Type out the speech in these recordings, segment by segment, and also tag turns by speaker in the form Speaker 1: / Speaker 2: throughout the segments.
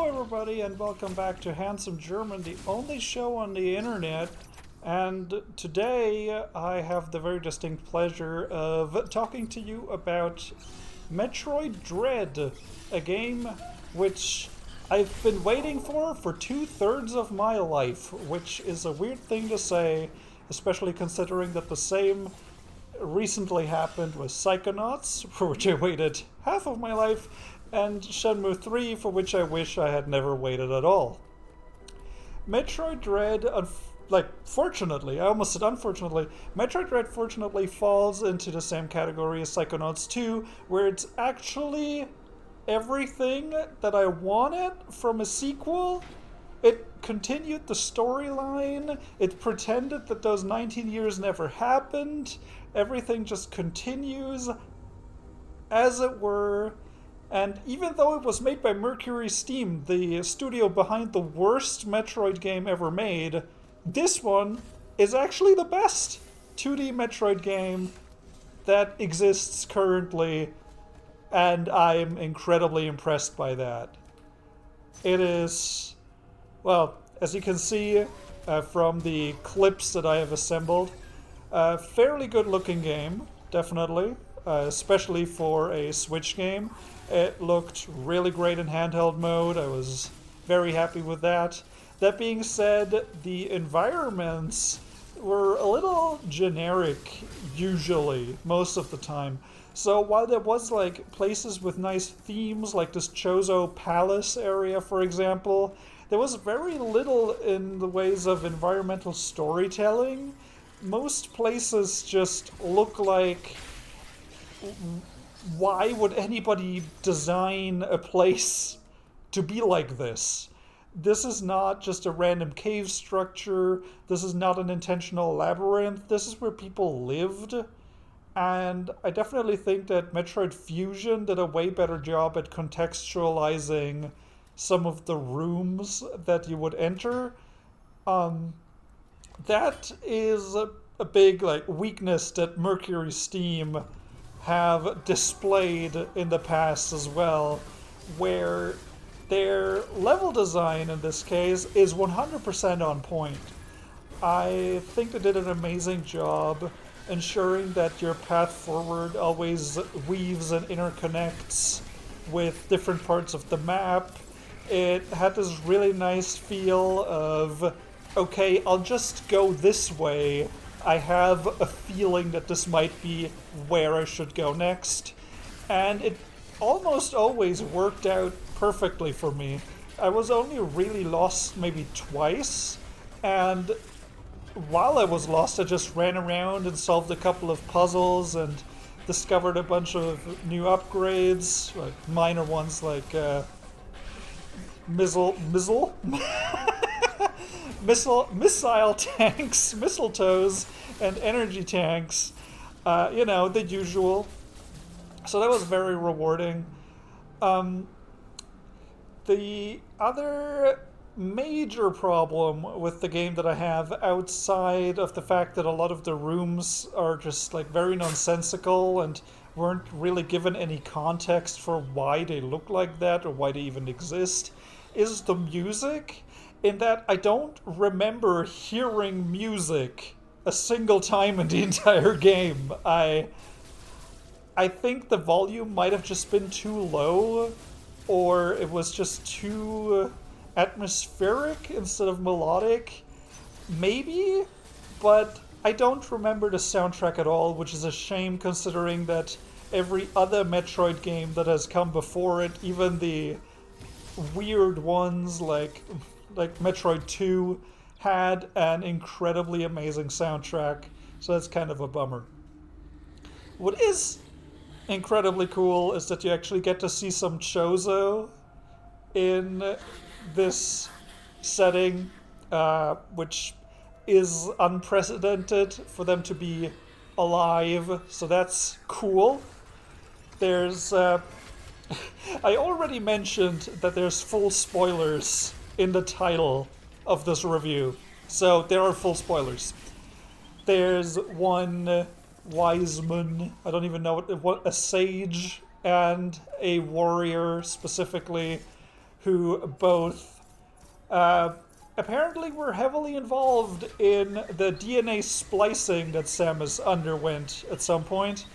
Speaker 1: everybody, and welcome back to Handsum German, the only show on the internet. And today I have the very distinct pleasure of talking to you about Metroid Dread, a game which I've been waiting for 2/3 of my life, which is a weird thing to say, especially considering that the same recently happened with Psychonauts, for which I waited half of my life, and Shenmue 3, for which I wish I had never waited at all. Metroid Dread, fortunately, I almost said unfortunately, Metroid Dread fortunately falls into the same category as Psychonauts 2, where it's actually everything that I wanted from a sequel. It continued the storyline, it pretended that those 19 years never happened, everything just continues as it were. And even though it was made by Mercury Steam, the studio behind the worst Metroid game ever made, this one is actually the best 2D Metroid game that exists currently, and I'm incredibly impressed by that. It is, well, as you can see from the clips that I have assembled, a fairly good looking game, definitely, especially for a Switch game. It looked really great in handheld mode. I was very happy with that. That being said, the environments were a little generic, usually, most of the time. So while there was like places with nice themes, like this Chozo Palace area, for example, there was very little in the ways of environmental storytelling. Most places just look like, why would anybody design a place to be like this? This is not just a random cave structure. This is not an intentional labyrinth. This is where people lived. And I definitely think that Metroid Fusion did a way better job at contextualizing some of the rooms that you would enter. That is a big weakness that Mercury Steam have displayed in the past as well, where their level design in this case is 100% on point. I think they did an amazing job ensuring that your path forward always weaves and interconnects with different parts of the map. It had this really nice feel of, okay, I'll just go this way. I have a feeling that this might be where I should go next. And it almost always worked out perfectly for me. I was only really lost maybe twice, and while I was lost, I just ran around and solved a couple of puzzles and discovered a bunch of new upgrades, like minor ones like missile tanks, mistletoes, and energy tanks. The usual. So that was very rewarding. The other major problem with the game that I have, outside of the fact that a lot of the rooms are just very nonsensical and weren't really given any context for why they look like that or why they even exist, is the music. In that I don't remember hearing music a single time in the entire game. I think the volume might have just been too low, or it was just too atmospheric instead of melodic. Maybe, but I don't remember the soundtrack at all, which is a shame considering that every other Metroid game that has come before it, even the weird ones like Metroid 2, had an incredibly amazing soundtrack, so that's kind of a bummer. What is incredibly cool is that you actually get to see some Chozo in this setting, which is unprecedented for them to be alive, so that's cool. There's I already mentioned that there's full spoilers in the title of this review, so there are full spoilers. There's one Wiseman, I don't even know what a sage and a warrior specifically, who both uh, apparently were heavily involved in the DNA splicing that Samus underwent at some point.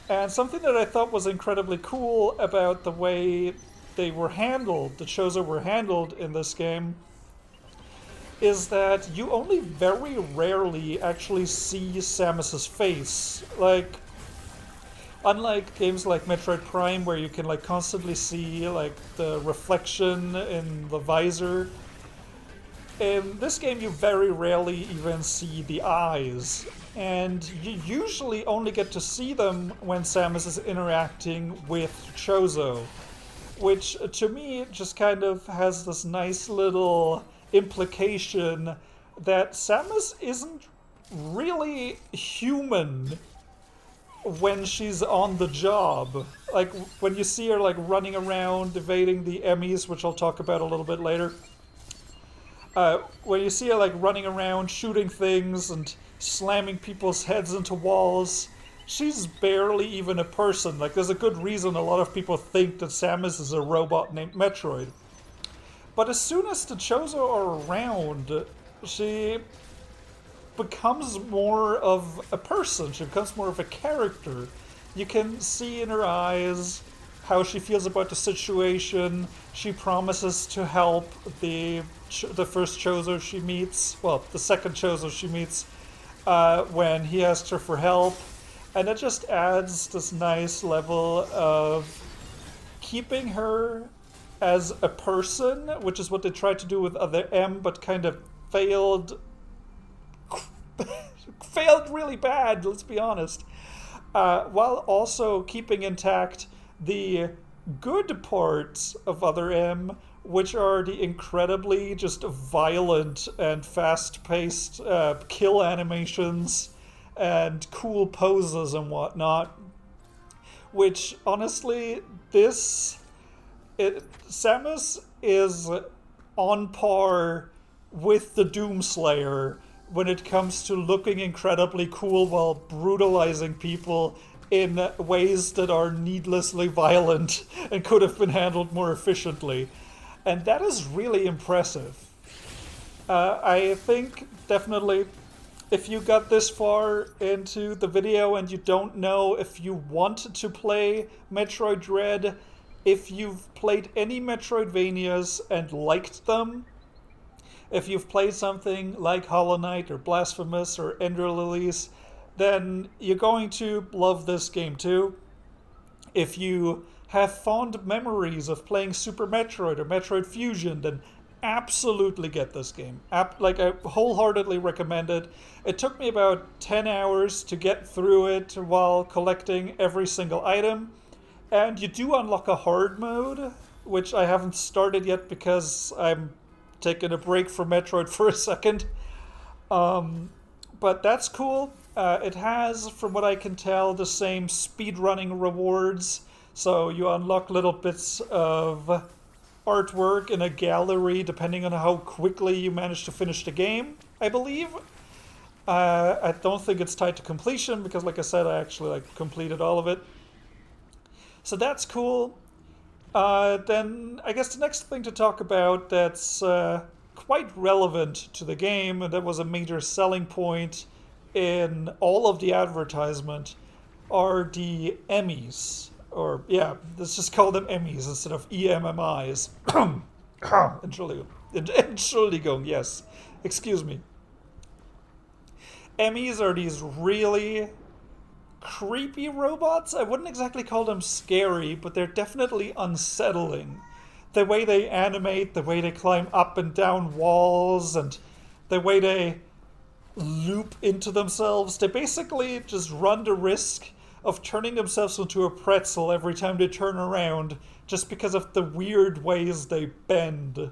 Speaker 1: And something that I thought was incredibly cool about the way they were handled, the Chozo were handled in this game, is that you only very rarely actually see Samus's face. Like, unlike games like Metroid Prime, where you can like constantly see like the reflection in the visor, in this game you very rarely even see the eyes. And you usually only get to see them when Samus is interacting with Chozo, which to me just kind of has this nice little implication that Samus isn't really human when she's on the job. Like when you see her like running around evading the Emmys, which I'll talk about a little bit later. When you see her like running around shooting things and slamming people's heads into walls, she's barely even a person. Like there's a good reason a lot of people think that Samus is a robot named Metroid. But as soon as the Chozo are around, she becomes more of a person. She becomes more of a character. You can see in her eyes how she feels about the situation. She promises to help the first Chozo she meets, well, the second Chozo she meets, when he asks her for help. And it just adds this nice level of keeping her as a person, which is what they tried to do with Other M, but kind of failed really bad, let's be honest. While also keeping intact the good parts of Other M, which are the incredibly just violent and fast-paced kill animations and cool poses and whatnot. Which, honestly, Samus is on par with the Doomslayer when it comes to looking incredibly cool while brutalizing people in ways that are needlessly violent and could have been handled more efficiently. And that is really impressive. I think definitely if you got this far into the video and you don't know if you want to play Metroid Dread, if you've played any Metroidvanias and liked them, if you've played something like Hollow Knight or Blasphemous or Ender Lilies, then you're going to love this game too. If you have fond memories of playing Super Metroid or Metroid Fusion, then absolutely get this game. I wholeheartedly recommend it. It took me about 10 hours to get through it while collecting every single item. And you do unlock a hard mode, which I haven't started yet because I'm taking a break from Metroid for a second. But that's cool. It has, from what I can tell, the same speedrunning rewards. So you unlock little bits of artwork in a gallery depending on how quickly you manage to finish the game, I believe. I don't think it's tied to completion because, like I said, I actually completed all of it. So that's cool. Then I guess the next thing to talk about that's quite relevant to the game, and that was a major selling point in all of the advertisement, are the Emmys. Or, yeah, let's just call them Emmys instead of EMMIs. Entschuldigung, yes. Excuse me. Emmys are these really creepy robots. I wouldn't exactly call them scary, but they're definitely unsettling. The way they animate, the way they climb up and down walls, and the way they loop into themselves. They basically just run the risk of turning themselves into a pretzel every time they turn around, just because of the weird ways they bend.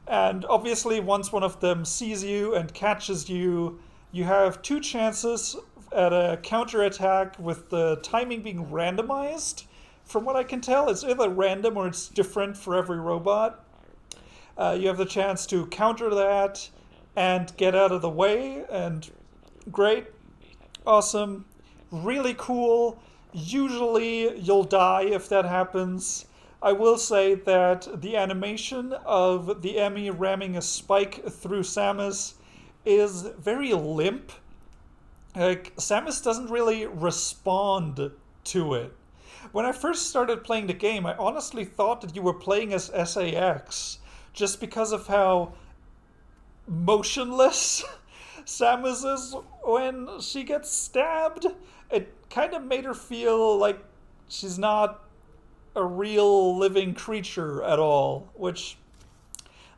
Speaker 1: And obviously, once one of them sees you and catches you, you have two chances at a counterattack with the timing being randomized. From what I can tell, it's either random or it's different for every robot. You have the chance to counter that and get out of the way, and great, awesome, really cool. Usually you'll die if that happens, I will say that the animation of the Emmy ramming a spike through Samus is very limp. Like, Samus doesn't really respond to it. When I first started playing the game, I honestly thought that you were playing as SAX just because of how motionless Samus is when she gets stabbed. It kind of made her feel like she's not a real living creature at all, which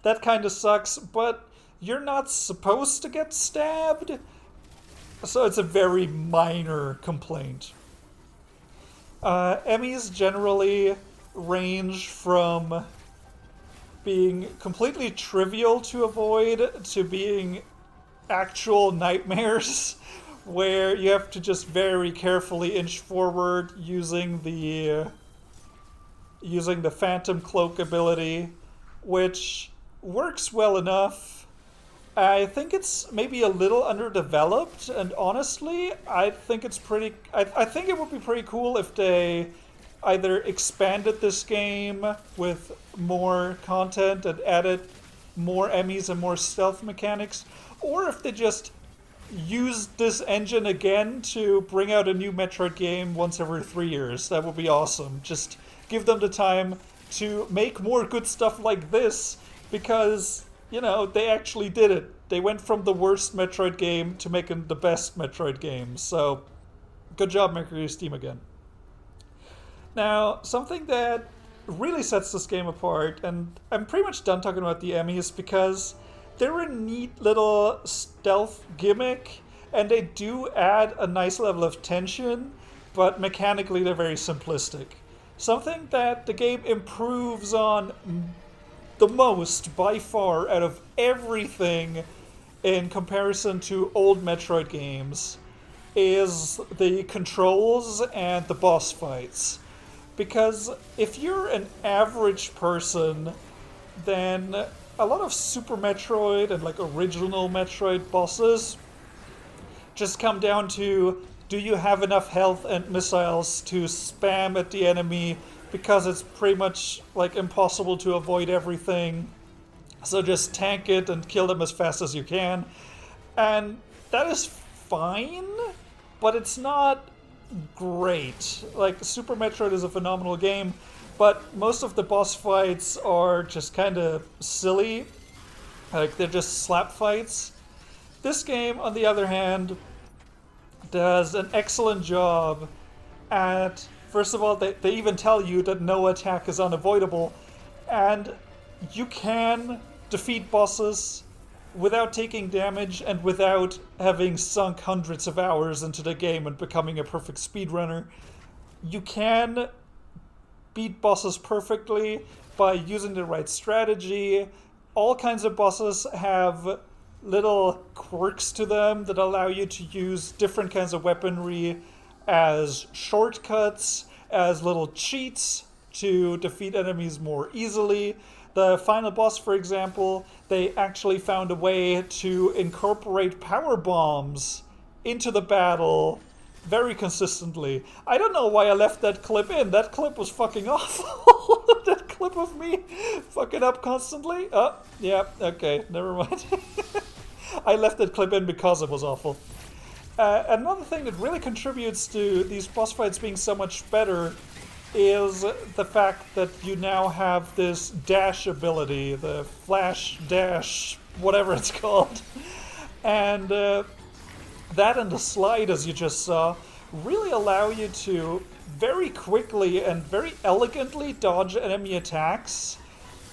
Speaker 1: that kind of sucks, but you're not supposed to get stabbed, so it's a very minor complaint. Emmys generally range from being completely trivial to avoid to being actual nightmares where you have to just very carefully inch forward using the Phantom Cloak ability, which works well enough. I think it's maybe a little underdeveloped, and honestly, I think it's pretty. I think it would be pretty cool if they either expanded this game with more content and added more Emmys and more stealth mechanics, or if they just used this engine again to bring out a new Metroid game once every 3 years. That would be awesome. Just give them the time to make more good stuff like this, because, you know, they actually did it. They went from the worst Metroid game to making the best Metroid game. So, good job, Mercury Steam again. Now, something that really sets this game apart, and I'm pretty much done talking about the Emmys because they're a neat little stealth gimmick, and they do add a nice level of tension, but mechanically they're very simplistic. Something that the game improves on the most, by far, out of everything in comparison to old Metroid games, is the controls and the boss fights. Because if you're an average person, then a lot of Super Metroid and like original Metroid bosses just come down to, do you have enough health and missiles to spam at the enemy, because it's pretty much like impossible to avoid everything. So just tank it and kill them as fast as you can. And that is fine, but it's not great. Like, Super Metroid is a phenomenal game, but most of the boss fights are just kind of silly. Like, they're just slap fights. This game, on the other hand, does an excellent job at, first of all, they even tell you that no attack is unavoidable, and you can defeat bosses without taking damage and without having sunk hundreds of hours into the game and becoming a perfect speedrunner. You can beat bosses perfectly by using the right strategy. All kinds of bosses have little quirks to them that allow you to use different kinds of weaponry as shortcuts, as little cheats to defeat enemies more easily. The final boss, for example, they actually found a way to incorporate power bombs into the battle very consistently. I don't know why I left that clip in. That clip was fucking awful. That clip of me fucking up constantly. Oh, yeah, okay, never mind. I left that clip in because it was awful. Another thing that really contributes to these boss fights being so much better is the fact that you now have this dash ability, the flash dash, whatever it's called. And that and the slide, as you just saw, really allow you to very quickly and very elegantly dodge enemy attacks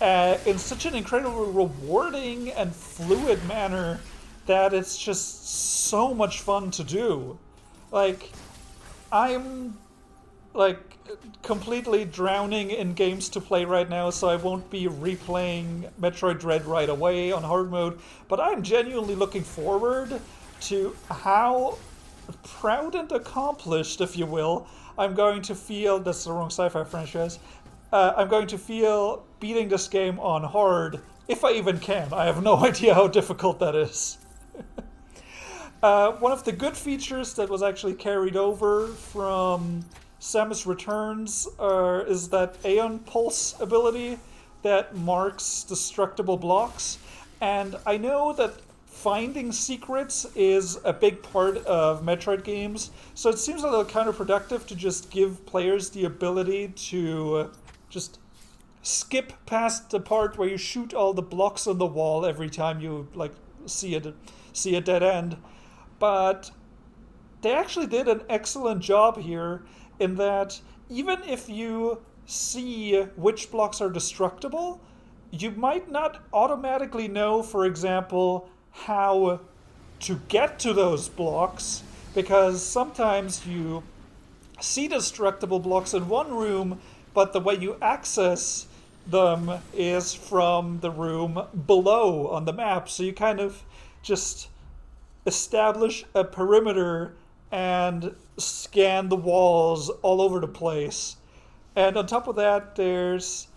Speaker 1: in such an incredibly rewarding and fluid manner that it's just so much fun to do. Like, I'm completely drowning in games to play right now, so I won't be replaying Metroid Dread right away on hard mode, but I'm genuinely looking forward to how proud and accomplished, if you will, I'm going to feel. That's the wrong sci-fi franchise. I'm going to feel beating this game on hard, if I even can. I have no idea how difficult that is. One of the good features that was actually carried over from Samus Returns is that Aeon Pulse ability that marks destructible blocks. And I know that finding secrets is a big part of Metroid games, so it seems a little counterproductive to just give players the ability to just skip past the part where you shoot all the blocks on the wall every time you like see a dead end. But they actually did an excellent job here in that even if you see which blocks are destructible, you might not automatically know, for example, how to get to those blocks, because sometimes you see destructible blocks in one room, but the way you access them is from the room below on the map. So you kind of just establish a perimeter and scan the walls all over the place. And on top of that, there's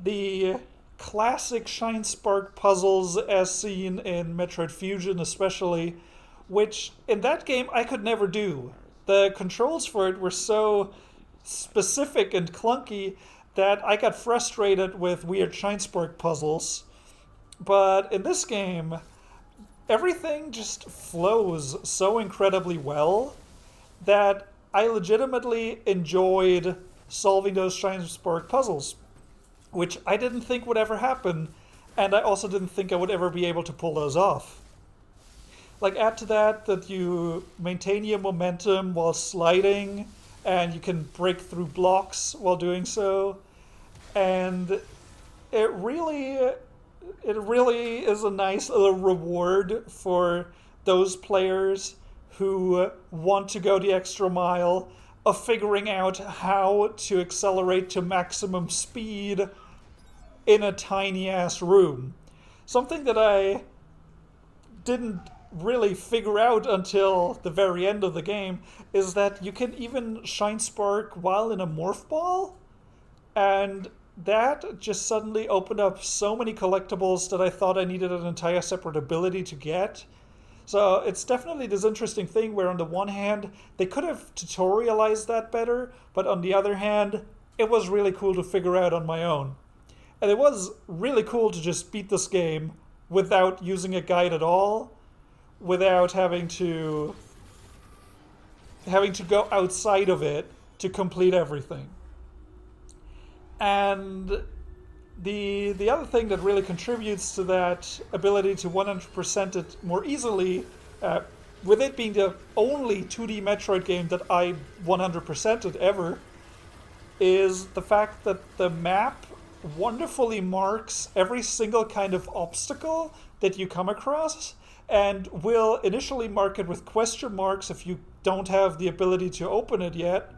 Speaker 1: the classic Shine Spark puzzles as seen in Metroid Fusion especially, which in that game I could never do. The controls for it were so specific and clunky that I got frustrated with weird Shine Spark puzzles. But in this game, everything just flows so incredibly well that I legitimately enjoyed solving those Shine Spark puzzles, which I didn't think would ever happen, and I also didn't think I would ever be able to pull those off. Like, add to that you maintain your momentum while sliding, and you can break through blocks while doing so, and it really is a nice little reward for those players who want to go the extra mile of figuring out how to accelerate to maximum speed in a tiny ass room. Something that I didn't really figure out until the very end of the game is that you can even Shine Spark while in a Morph Ball, and that just suddenly opened up so many collectibles that I thought I needed an entire separate ability to get. So it's definitely this interesting thing where on the one hand, they could have tutorialized that better, but on the other hand, it was really cool to figure out on my own. And it was really cool to just beat this game without using a guide at all, without having to go outside of it to complete everything. And the other thing that really contributes to that ability to 100% it more easily, with it being the only 2D Metroid game that I 100%ed ever, is the fact that the map wonderfully marks every single kind of obstacle that you come across, and will initially mark it with question marks if you don't have the ability to open it yet,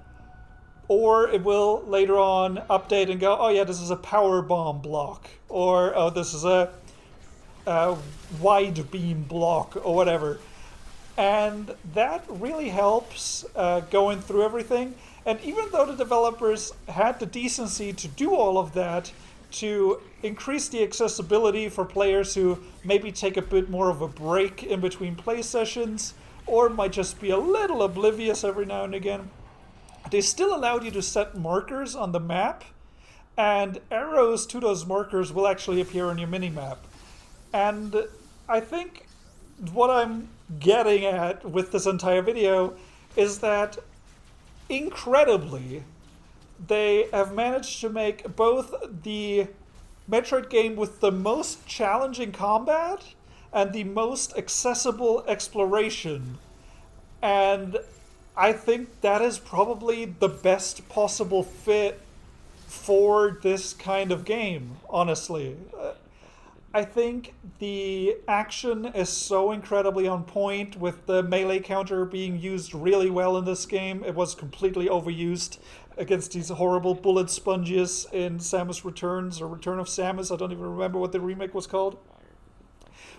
Speaker 1: or it will later on update and go, oh yeah, this is a power bomb block, or oh, this is a wide beam block, or whatever. And that really helps going through everything. And even though the developers had the decency to do all of that, to increase the accessibility for players who maybe take a bit more of a break in between play sessions, or might just be a little oblivious every now and again, they still allowed you to set markers on the map, and arrows to those markers will actually appear on your minimap. And I think what I'm getting at with this entire video is that, incredibly, they have managed to make both the Metroid game with the most challenging combat and the most accessible exploration. And I think that is probably the best possible fit for this kind of game, honestly. I think the action is so incredibly on point, with the melee counter being used really well in this game. It was completely overused against these horrible bullet sponges in Samus Returns, or Return of Samus. I don't even remember what the remake was called.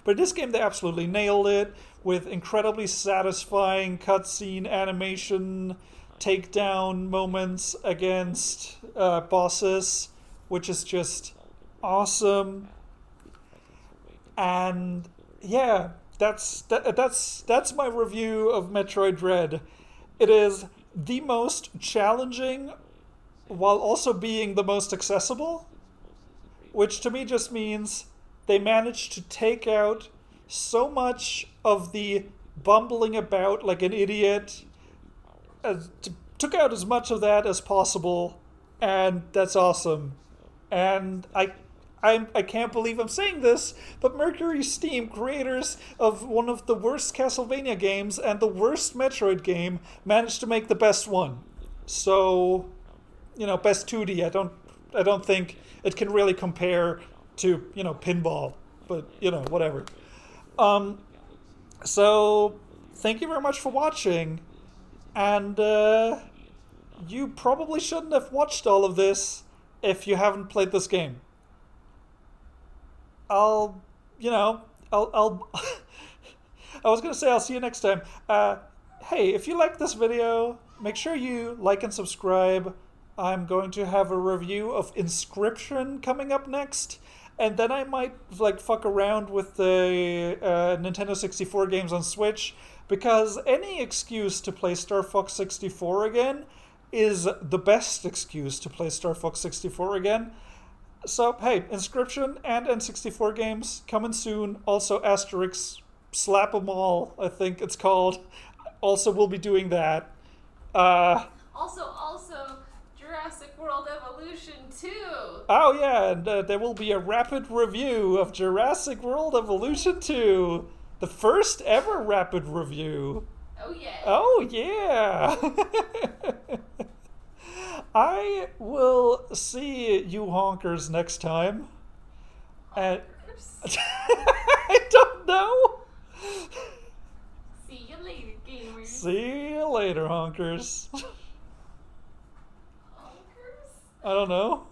Speaker 1: But in this game, they absolutely nailed it, with incredibly satisfying cutscene animation, takedown moments against bosses, which is just awesome. And yeah, that's my review of Metroid Dread. It is the most challenging while also being the most accessible, which to me just means they managed to take out so much of the bumbling about like an idiot, took out as much of that as possible, and that's awesome. And I can't believe I'm saying this, but Mercury Steam, creators of one of the worst Castlevania games and the worst Metroid game, managed to make the best one. So, best 2D. I don't think it can really compare to, Pinball, but whatever. So thank you very much for watching, and you probably shouldn't have watched all of this if you haven't played this game. I'll, I'll I was gonna say I'll see you next time. Hey, if you like this video, make sure you like and subscribe. I'm going to have a review of Inscription coming up next, and then I might like fuck around with the Nintendo 64 games on Switch, because any excuse to play Star Fox 64 again is the best excuse to play Star Fox 64 again. So, hey, Inscription and N64 games coming soon. Also, Asterix Slap 'em All, I think it's called. Also, we'll be doing that.
Speaker 2: Also, Jurassic World Evolution 2.
Speaker 1: Oh, yeah, and there will be a rapid review of Jurassic World Evolution 2. The first ever rapid review.
Speaker 2: Oh, yeah.
Speaker 1: Oh, yeah. I will see you honkers next time.
Speaker 2: Honkers?
Speaker 1: I don't know.
Speaker 2: See you later, gamers.
Speaker 1: See you later, honkers.
Speaker 2: Honkers?
Speaker 1: I don't know.